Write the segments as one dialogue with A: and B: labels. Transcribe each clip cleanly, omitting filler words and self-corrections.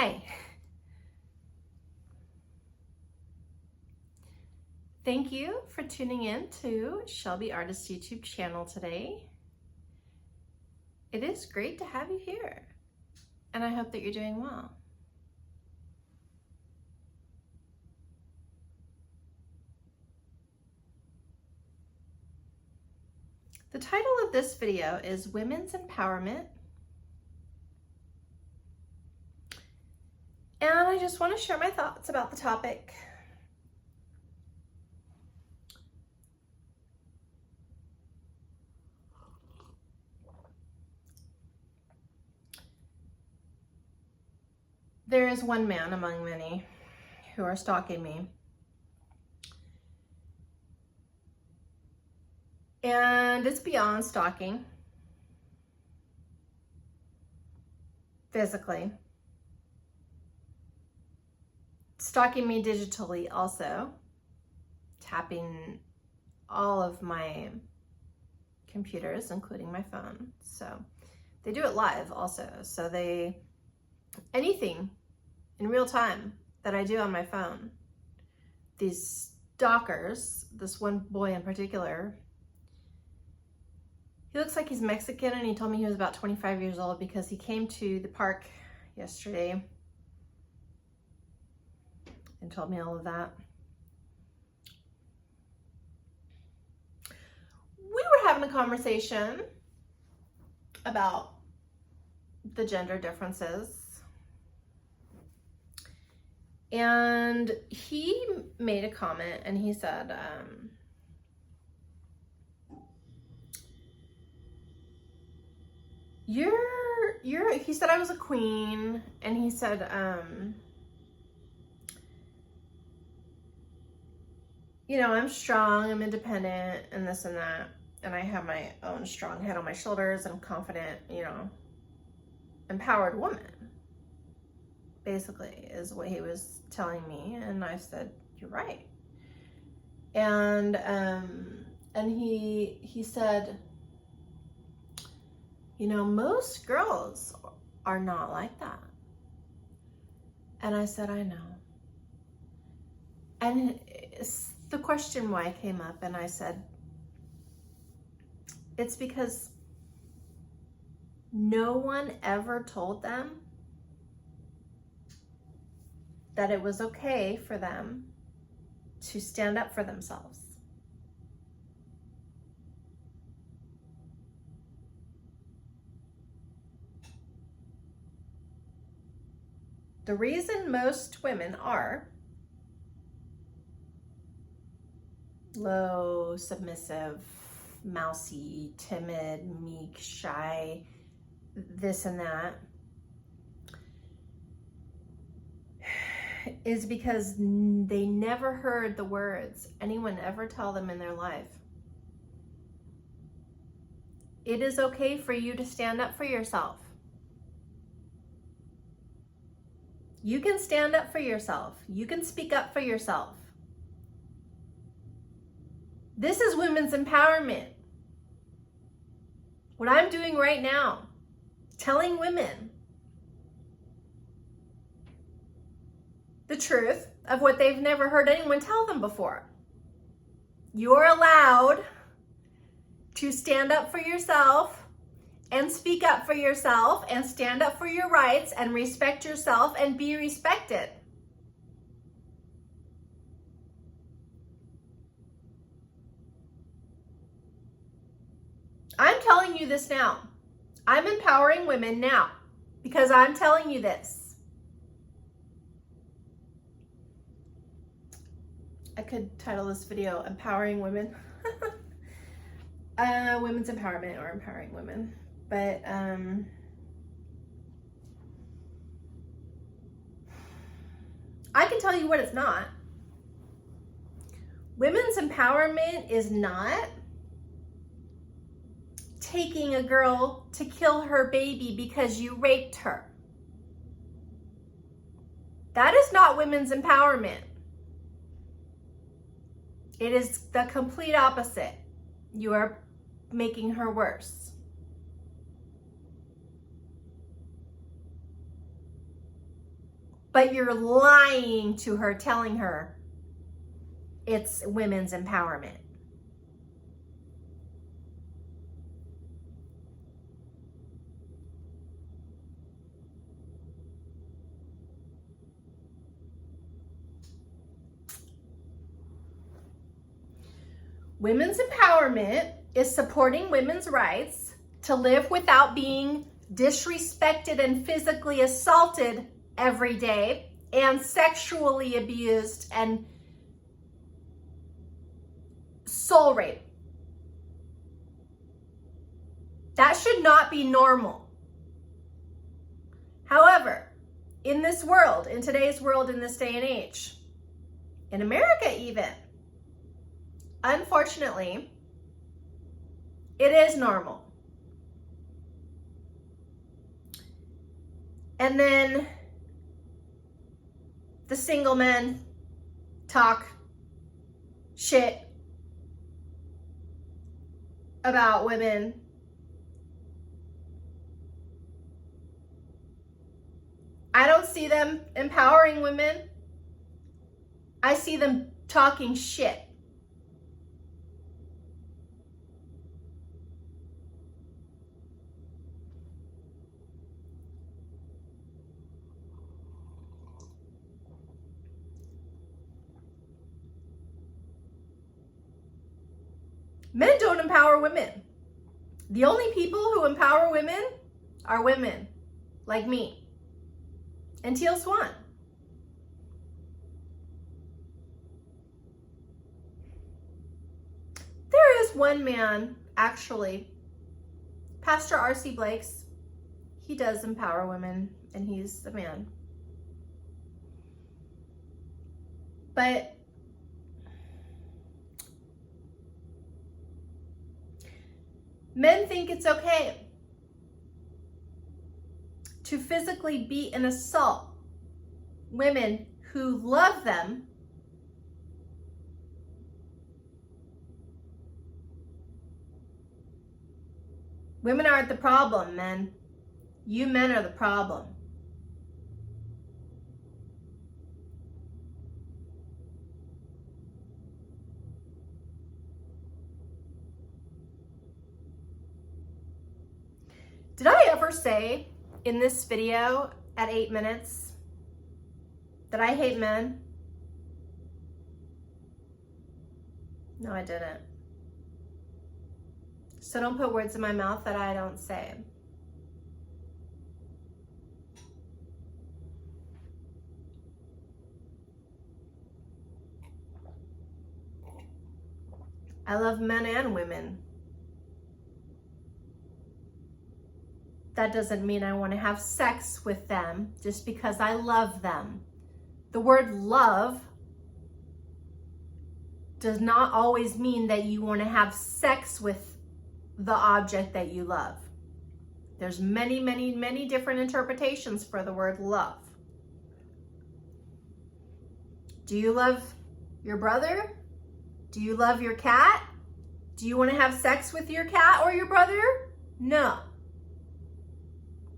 A: Hi. Thank you for tuning in to Shelby Artist YouTube channel today. It is great to have you here, and I hope that you're doing well. The title of this video is Women's Empowerment, and I just want to share my thoughts about the topic. There is one man among many who are stalking me. And it's beyond stalking. Physically. Stalking me digitally also. Tapping all of my computers, including my phone. So they do it live also. So anything in real time that I do on my phone, these stalkers, this one boy in particular, he looks like he's Mexican, and he told me he was about 25 years old because he came to the park yesterday and told me all of that. We were having a conversation about the gender differences, and he made a comment, and he said, he said I was a queen, and he said, you know, I'm strong, I'm independent, and this and that, and I have my own strong head on my shoulders, and I'm confident, you know, empowered woman, basically, is what he was telling me. And I said, you're right. And he said, you know, most girls are not like that. And I said, I know. And the question why came up, and I said, it's because no one ever told them that it was okay for them to stand up for themselves. The reason most women are low, submissive, mousy, timid, meek, shy, this and that, is because they never heard the words anyone ever tell them in their life. It is okay for you to stand up for yourself. You can stand up for yourself. You can speak up for yourself. This is women's empowerment. What I'm doing right now, telling women the truth of what they've never heard anyone tell them before. You're allowed to stand up for yourself and speak up for yourself and stand up for your rights and respect yourself and be respected. I'm telling you this now. I'm empowering women now because I'm telling you this. I could title this video Empowering Women. Women's Empowerment or Empowering Women. But I can tell you what it's not. Women's empowerment is not taking a girl to kill her baby because you raped her. That is not women's empowerment. It is the complete opposite. You are making her worse. but you're lying to her, telling her it's women's empowerment. Women's empowerment is supporting women's rights to live without being disrespected and physically assaulted every day and sexually abused and soul rape. That should not be normal. However, in this world, in today's world, in this day and age, in America even, unfortunately, it is normal. And then the single men talk shit about women. I don't see them empowering women. I see them talking shit. Men don't empower women. The only people who empower women are women like me and Teal Swan. There is one man, actually, Pastor R.C. Blake's. He does empower women, and he's the man. But men think it's okay to physically beat and assault women who love them Women aren't the problem, men. You men are the problem. Did I ever say in this video at 8 minutes that I hate men? No, I didn't. So don't put words in my mouth that I don't say. I love men and women. That doesn't mean I want to have sex with them just because I love them. The word love does not always mean that you want to have sex with the object that you love. There's many, many, many different interpretations for the word love. Do you love your brother? Do you love your cat? Do you want to have sex with your cat or your brother? No.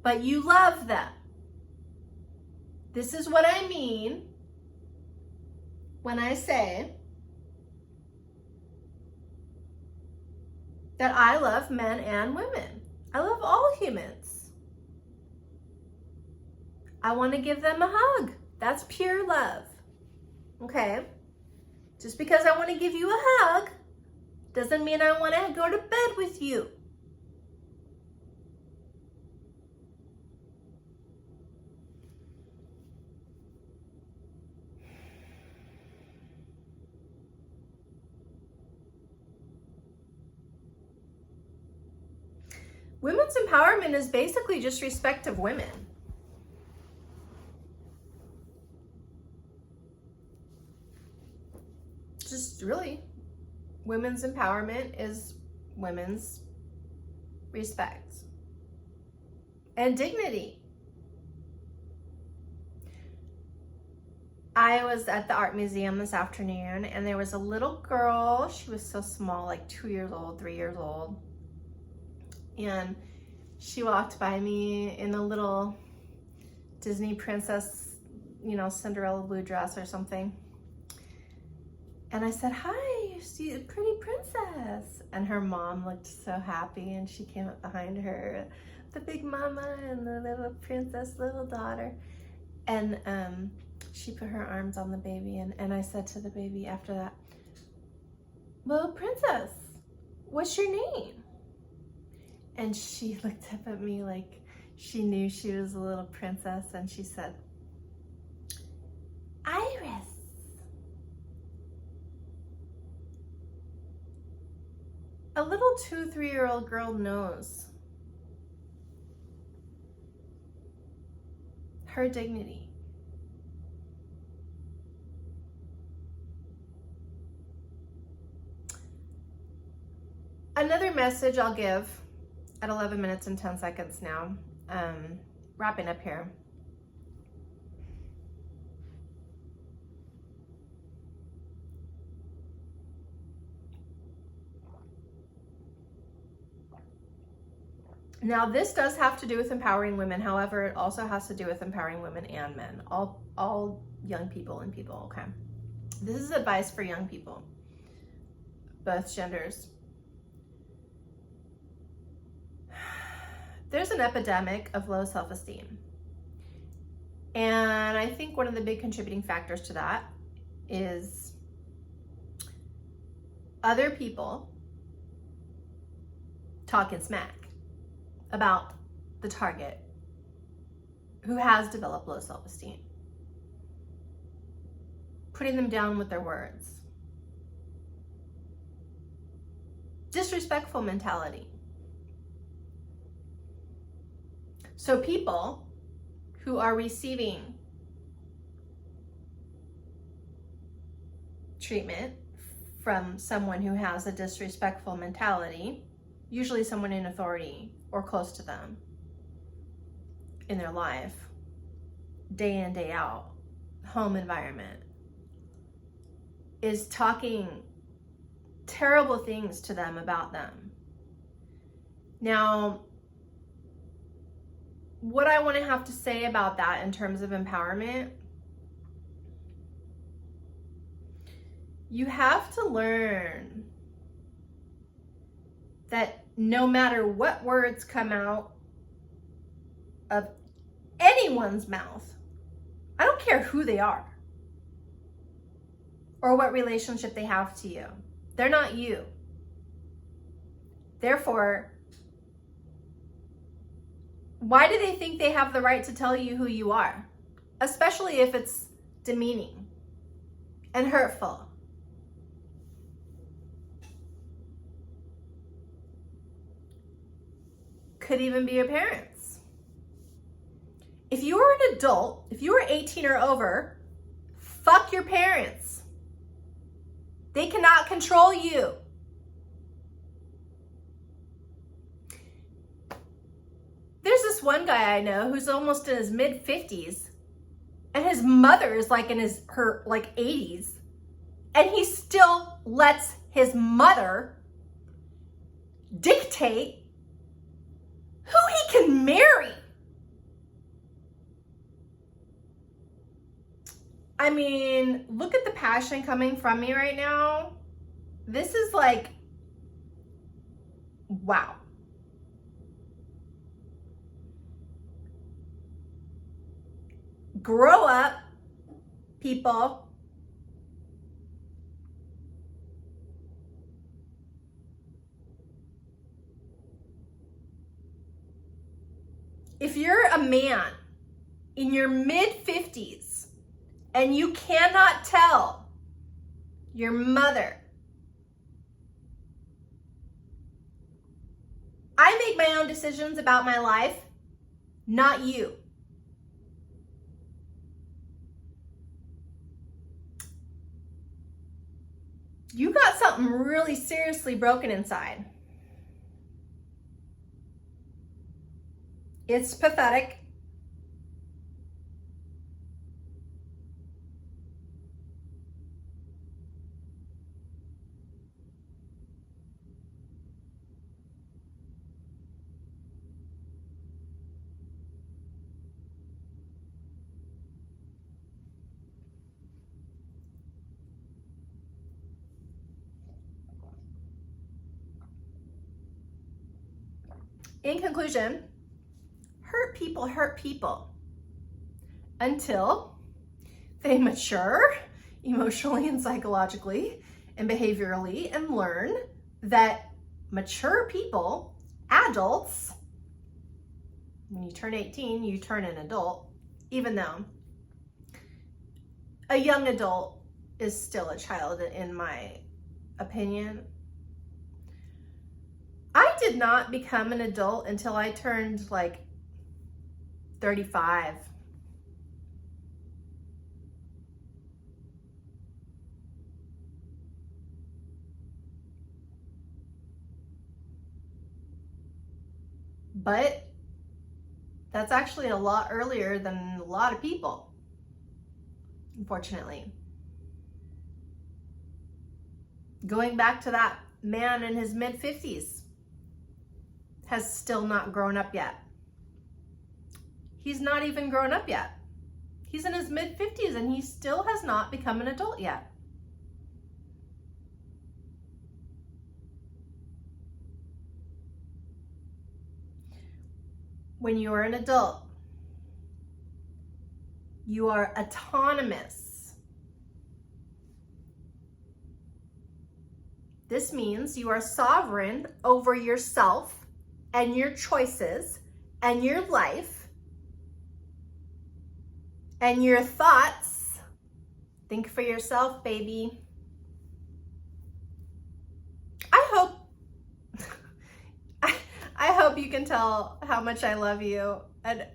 A: But you love them. This is what I mean when I say that I love men and women. I love all humans. I want to give them a hug. That's pure love. Okay? Just because I want to give you a hug doesn't mean I want to go to bed with you. Women's empowerment is basically just respect of women. Just really, women's empowerment is women's respect and dignity. I was at the art museum this afternoon and there was a little girl. She was so small, like 2 years old, 3 years old. And she walked by me in a little Disney princess you know, Cinderella blue dress or something. And I said, "Hi, she's a pretty princess." And her mom looked so happy, and she came up behind her, the big mama and the little princess, little daughter. And she put her arms on the baby, and I said to the baby after that, "Little princess, what's your name?" And she looked up at me like she knew she was a little princess, and she said, "Iris." A little 2-3-year-old girl knows her dignity. Another message I'll give at 11 minutes and 10 seconds now, wrapping up here. Now, this does have to do with empowering women. However, it also has to do with empowering women and men, all young people and people, okay? This is advice for young people, both genders. There's an epidemic of low self-esteem. And I think one of the big contributing factors to that is other people talking smack about the target who has developed low self-esteem, putting them down with their words. Disrespectful mentality. So people who are receiving treatment from someone who has a disrespectful mentality, usually someone in authority or close to them in their life, day in, day out, home environment, is talking terrible things to them about them. Now, what I want to have to say about that in terms of empowerment, you have to learn that no matter what words come out of anyone's mouth, I don't care who they are or what relationship they have to you, they're not you. Therefore, why do they think they have the right to tell you who you are? Especially if it's demeaning and hurtful. Could even be your parents. If you were an adult, if you were 18 or over, fuck your parents. They cannot control you. There's this one guy I know who's almost in his mid-50s, and his mother is like in her 80s, and he still lets his mother dictate who he can marry. I mean, look at the passion coming from me right now. This is like, wow. Grow up, people. If you're a man in your mid-50s and you cannot tell your mother, I make my own decisions about my life, not you. You got something really seriously broken inside. It's pathetic. In conclusion, hurt people until they mature emotionally and psychologically and behaviorally and learn that mature people, adults, when you turn 18, you turn an adult, even though a young adult is still a child in my opinion. I did not become an adult until I turned like 35. But that's actually a lot earlier than a lot of people, unfortunately. Going back to that man in his mid-50s has still not grown up yet. He's not even grown up yet. He's in his mid-50s and he still has not become an adult yet. When you are an adult, you are autonomous. This means you are sovereign over yourself and your choices and your life and your thoughts. Think for yourself, baby. I hope you can tell how much I love you. And,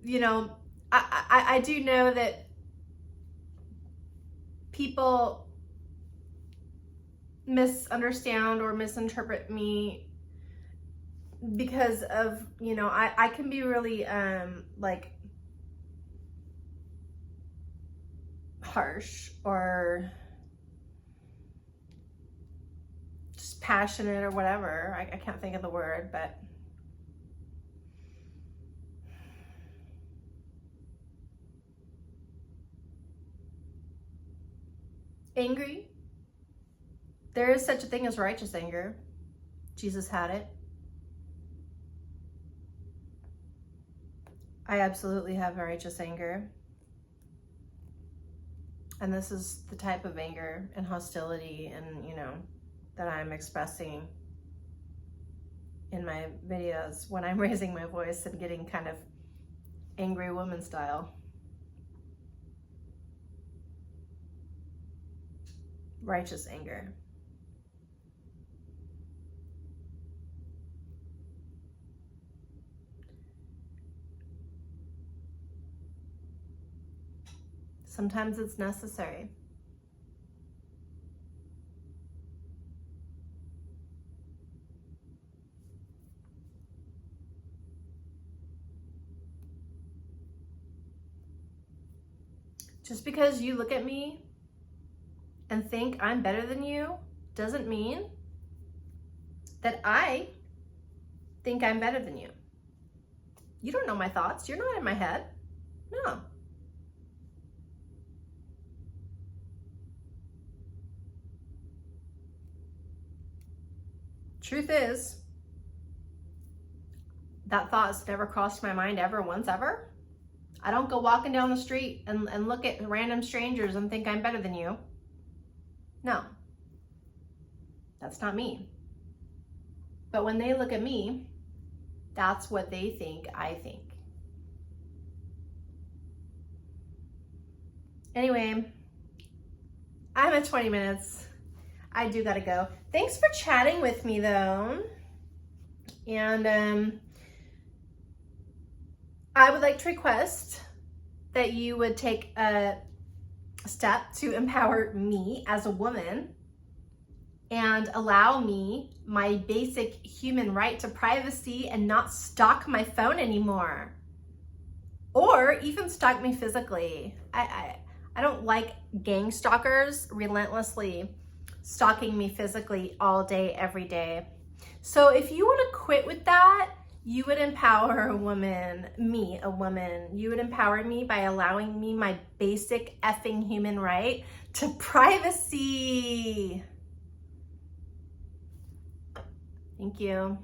A: you know, I do know that people misunderstand or misinterpret me because of, you know, I can be really, like, harsh or just passionate or whatever. I can't think of the word, but angry. There is such a thing as righteous anger. Jesus had it. I absolutely have righteous anger. And this is the type of anger and hostility and, you know, that I'm expressing in my videos when I'm raising my voice and getting kind of angry woman style. Righteous anger. Sometimes it's necessary. Just because you look at me and think I'm better than you doesn't mean that I think I'm better than you. You don't know my thoughts. You're not in my head. No. Truth is, that thought's never crossed my mind ever once ever. I don't go walking down the street and look at random strangers and think I'm better than you. No, that's not me. But when they look at me, that's what they think I think. Anyway, I'm at 20 minutes. I do gotta go. Thanks for chatting with me though. And I would like to request that you would take a step to empower me as a woman and allow me my basic human right to privacy and not stalk my phone anymore. Or even stalk me physically. I don't like gang stalkers relentlessly stalking me physically all day, every day. So if you want to quit with that, you would empower a woman, me, a woman. You would empower me by allowing me my basic effing human right to privacy. Thank you.